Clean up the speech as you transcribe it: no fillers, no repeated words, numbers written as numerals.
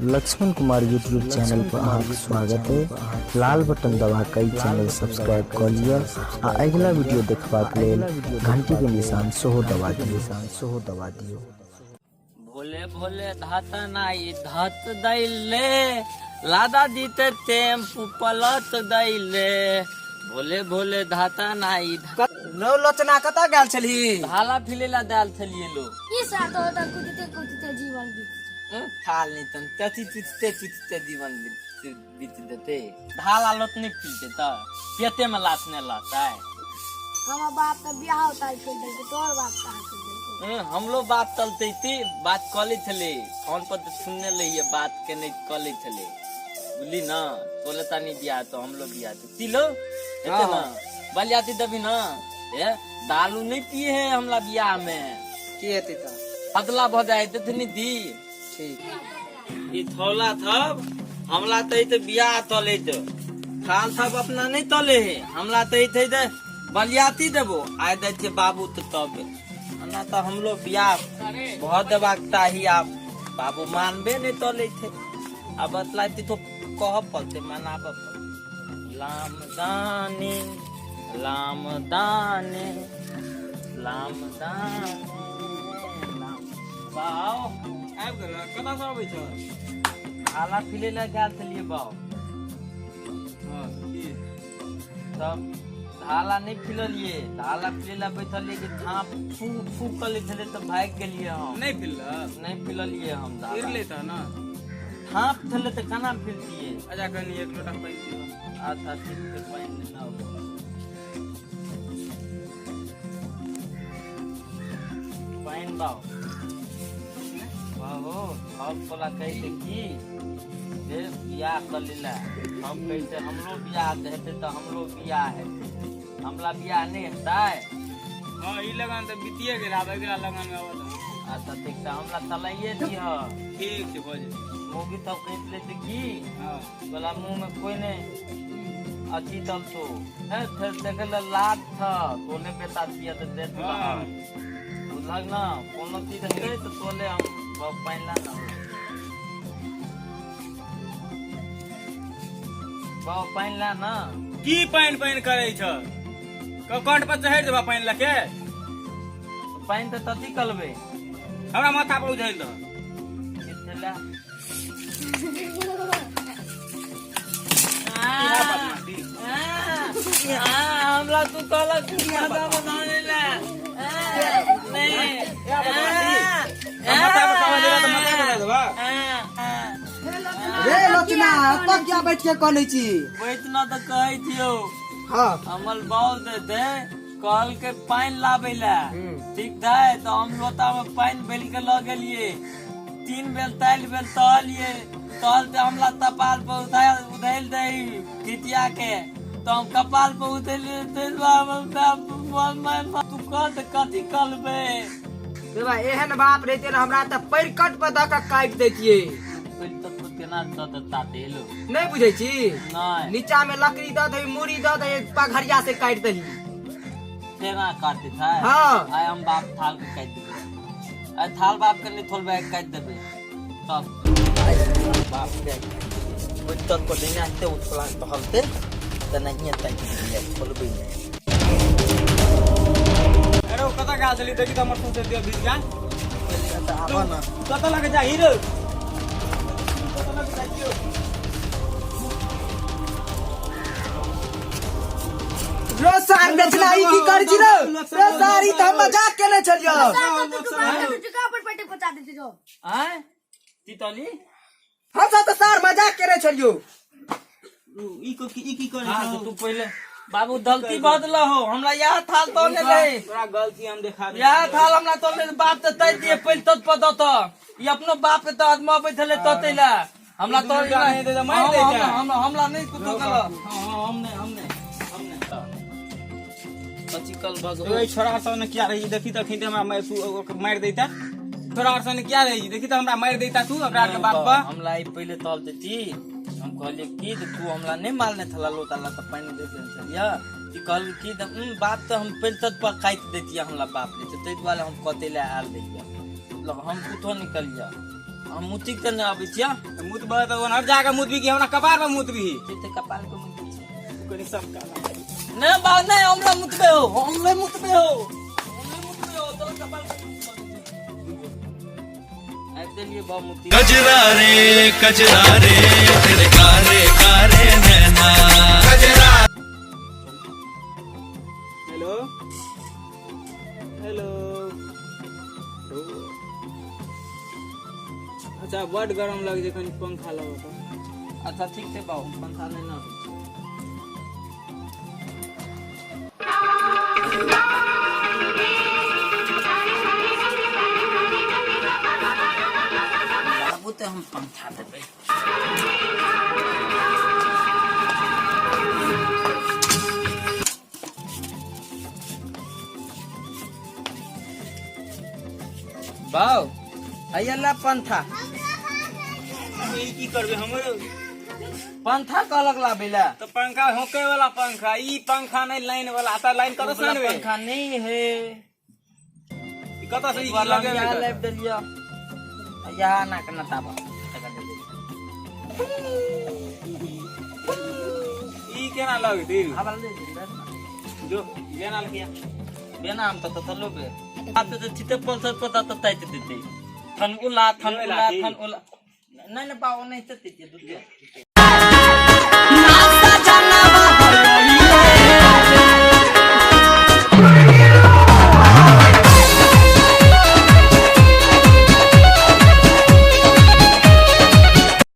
Laxman Kumar YouTube channel पर अहाँके स्वागत है। लाल बटन दबा कई चैनल सब्सक्राइब कर लिया आ अगला वीडियो देखबाक लेल घंटी के निशान सोहो दबा दियो। भोले भोले धात नाई धात दैले लादा दीते टेम्पू पलट दैले भोले भोले धाता नाई नो लोचना कतऽ गेल छली? हाला फिलेला दाल थलिए लो ये साथ होता कुछ जीवन बीत थाल नहीं तन तथी तुचते जीवन बीत देते ढाला लोट नहीं पीते तो पेटे में लाशने लाता है। हमारा बाप का ब्याह होता है कर देते तो और बाप कहाँ कर देते? हम लोग बात चलते थी बात कॉलेज चले फोन पर तो सुनने लगी बात के नहीं कॉलेज चले बोली ना बोले तानी बिया तो हम लोग बिया तो तिलो ना बल जाती तभी ना ये दारू नहीं पिए है हमला बिया में की हेती त? अदला भो जाए तो नहीं दी ठीक ये थोला थब हमला तो बिया तले तो थाल थब अपना नहीं तले है हमला तो बलियाती देबो आए दे थे बाबू तो तब ना तो हम लोग बिया बहुत दबाकता ही आप बाबू मानबे नहीं तले थे अब बतलाती तो कह पलते मनाब लामदानी लामदानी लामदानी बाओ आब गेल कता से आबै छ हाला फिले ला गेल छलिए बाओ हां की तब हाला नहीं फिललिए हाला फिले ला बैठलिए कि थाप फू कले छले त भाग गेलिए हम नहीं फिललिए हम फिरले त ना थाप थले त कना फिरतिए आजा कनी एक लोटा पानी पी अच्छा ठीक से पानी ना हो पानी बाओ हो हम बोला कहते की जे बियाह कर लेला हम कहते हमरो बियाह हेते तो हमरो बियाह हेते हमला बियाह नहीं हेता हां ई लगन त बितिए गेल आब अगला लगन में आवत अच्छा ठीक से हमला चलाइए दियो ठीक छै भोज मोगी तब कह लेते की हां बोला मुंह में कोई नहीं अच्छी तल तो है फिर देखल लाद था तोने बेटा दिया तो दे हां बुझलक ना कोनो चीज है तो तोले हम पाइला ना बाबा पाइन ला ना की पाइन करे छ कंठ पर चढ़ देबा पाइन लके पाइन तो तती कलबे हमरा माथा पर उझैल द कितला हमला तू कहला तू माथा बनाने ला नहीं माथा पर कवा देला त माथा बना देबा रे लोचना तब क्या बैठ के कहै छी? बैठना तो कहै थियो हां हमल बाल दे दे कल के पानी लाबे ला ठीक है तो हम लोटा में पानी बेल के ल गेलिए 3 बेल तलिए तल पे हमला तपाल पे उधैल दे खितिया के तो हम कपाल पे उधैल तू कथी कलबे देबा एहन बाप रहते न हमरा त पैरकट पर द के काट देतिए। नहीं बुझे छी नीचा में लकड़ी द दे मूड़ी द दे पघरिया से काट दही तेना काटते था हां आय हम बाप थाल के काट देबे आ थाल बाप के नहीं थोल बैग काट देबे तब बाप के वो तन को देना ते उठला तो हलते त नहीं तय के खोलबे अरे कता गा चली देखि त हमर तू से दियो बीस जान त आबा ना कता लगे जा हीरो रो सार बेचना ई की कर छी रो सारी त मजाक केने छलियो टुका पर पेटे पचा देते जो आय तितली हम सब त सार मजाक केने छलियो ई की करे छ तू पहले बाबू गलती बदला हो हमरा यह थाल तो ने ले तोरा गलती हम देखा दे यह थाल हमरा तो ले बाप त तय दिए पहले तत पद त ई अपनो बाप के त आदमा बैठले ततेला हमरा तो नहीं दे मैं दे जा हमला नहीं कुतो कल हमने कल भगो ओए छोरा सन ने क्या रही देखी त खिते हमरा मार देता छोरा सन क्या रही देखी त हमरा मार देता तू हमरा के बाप बा हमला ई पहले तल देती हम कहले की तू हमला नहीं मारने थला लोटाला त पानी दे दे छलिया ई कहल की बात तो हम पहले तत पर काट देती हमला बाप ने तो तई वाले हम कतेले आल दैया मतलब हम कुतो निकलिया हम मुतिक त नहीं आबै छिया मुत बा तो हर जाके मुत भी की हमरा कपार पे मुत भी ते कपाल को मुति छी कनी सब का नहीं बा नहीं हमरा मुतबे हो हमले मुतबे हो तो कपाल को आइ देलिए बा मुति कजरा रे तेरे कारे कारे नैना कजरा। हेलो हेलो अच्छा बड़ गरम लग जे कनी पंखा लगाओ तो अच्छा ठीक है बाबू पंखा नहीं ना बाबू तो हम पंखा देबे बाऊ अयला पंखा ई की करबे हमरो पंखा कहलक लाबेला तो पंखा होके वाला पंखा ई पंखा नहीं लाइन वाला आता लाइन कतो से आनबे पंखा नहीं है ई कतो से ई वाला लगे यहाँ लाइव दिलिया यहाँ ना करना ताबा ई केना लग दे हवाल दे दे जो केना किया बेना हम तो तलो बे आप तो चिते पल्सर पता तो ताइते देते थन उला नहीं ना पाओ नहीं तो देते